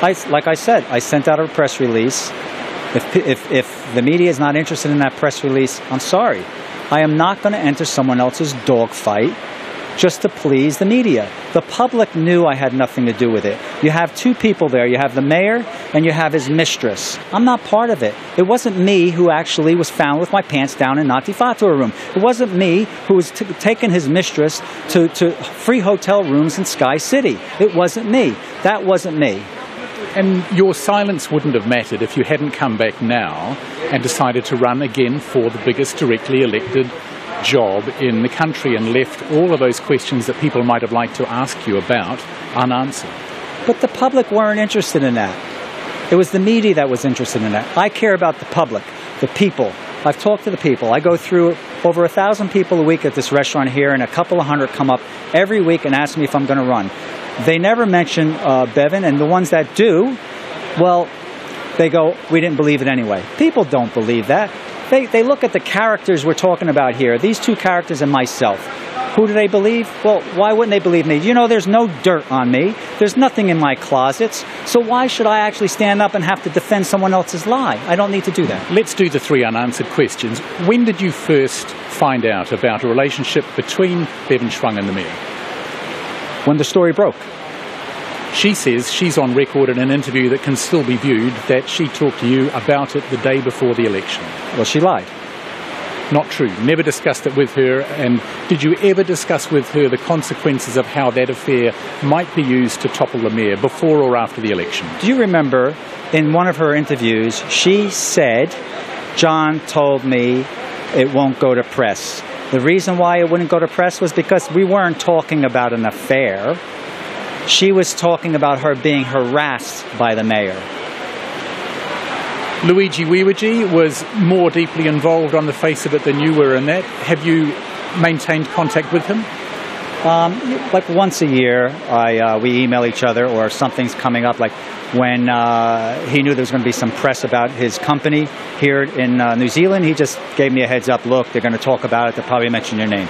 Like I said, I sent out a press release. If the media is not interested in that press release, I'm sorry. I am not going to enter someone else's dogfight just to please the media. The public knew I had nothing to do with it. You have two people there. You have the mayor and you have his mistress. I'm not part of it. It wasn't me who actually was found with my pants down in Nati Fatua room. It wasn't me who was taking his mistress to free hotel rooms in Sky City. It wasn't me. That wasn't me. And your silence wouldn't have mattered if you hadn't come back now and decided to run again for the biggest directly elected job in the country and left all of those questions that people might have liked to ask you about unanswered. But the public weren't interested in that. It was the media that was interested in that. I care about the public, the people. I've talked to the people. I go through over 1,000 people a week at this restaurant here, and a couple of hundred come up every week and ask me if I'm going to run. They never mention Bevan, and the ones that do, well, they go, we didn't believe it anyway. People don't believe that. They look at the characters we're talking about here, these two characters and myself. Who do they believe? Well, why wouldn't they believe me? You know, there's no dirt on me. There's nothing in my closets. So why should I actually stand up and have to defend someone else's lie? I don't need to do that. Let's do the three unanswered questions. When did you first find out about a relationship between Bevan Schwung and the mayor? When the story broke. She says she's on record in an interview that can still be viewed that she talked to you about it the day before the election. Well, she lied. Not true. Never discussed it with her. And did you ever discuss with her the consequences of how that affair might be used to topple the mayor before or after the election? Do you remember in one of her interviews, she said, John told me it won't go to press. The reason why it wouldn't go to press was because we weren't talking about an affair. She was talking about her being harassed by the mayor. Luigi Wiwiji was more deeply involved on the face of it than you were in that. Have you maintained contact with him? Like once a year, we email each other, or something's coming up. Like when he knew there was going to be some press about his company here in New Zealand, he just gave me a heads up. Look, they're going to talk about it. They'll probably mention your name.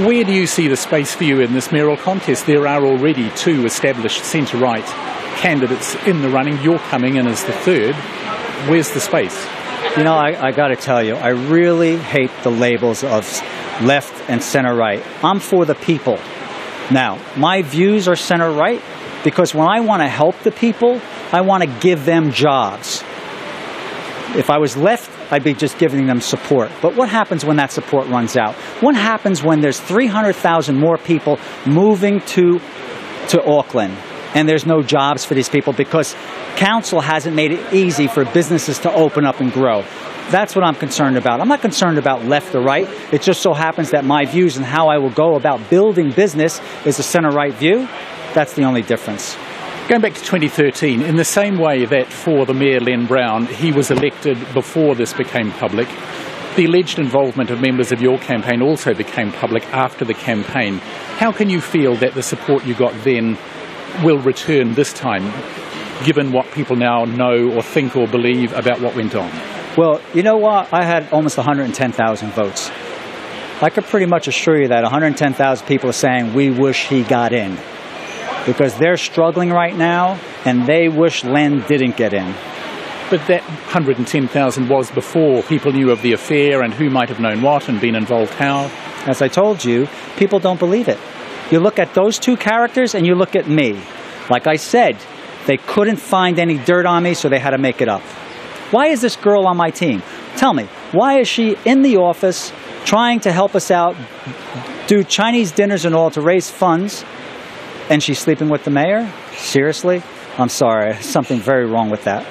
Where do you see the space for you in this mayoral contest? There are already two established centre-right candidates in the running. You're coming in as the third. Where's the space? You know, I got to tell you, I really hate the labels of left and center-right. I'm for the people. Now, my views are center-right because when I want to help the people, I want to give them jobs. If I was left, I'd be just giving them support. But what happens when that support runs out? What happens when there's 300,000 more people moving to Auckland and there's no jobs for these people because council hasn't made it easy for businesses to open up and grow? That's what I'm concerned about. I'm not concerned about left or right. It just so happens that my views and how I will go about building business is a center-right view. That's the only difference. Going back to 2013, in the same way that for the Mayor Len Brown, he was elected before this became public, the alleged involvement of members of your campaign also became public after the campaign. How can you feel that the support you got then will return this time, given what people now know or think or believe about what went on? Well, you know what? I had almost 110,000 votes. I could pretty much assure you that 110,000 people are saying, we wish he got in. Because they're struggling right now, and they wish Len didn't get in. But that 110,000 was before people knew of the affair and who might have known what and been involved how. As I told you, people don't believe it. You look at those two characters and you look at me. Like I said, they couldn't find any dirt on me, so they had to make it up. Why is this girl on my team? Tell me, why is she in the office trying to help us out, do Chinese dinners and all to raise funds, and she's sleeping with the mayor? Seriously? I'm sorry, something very wrong with that.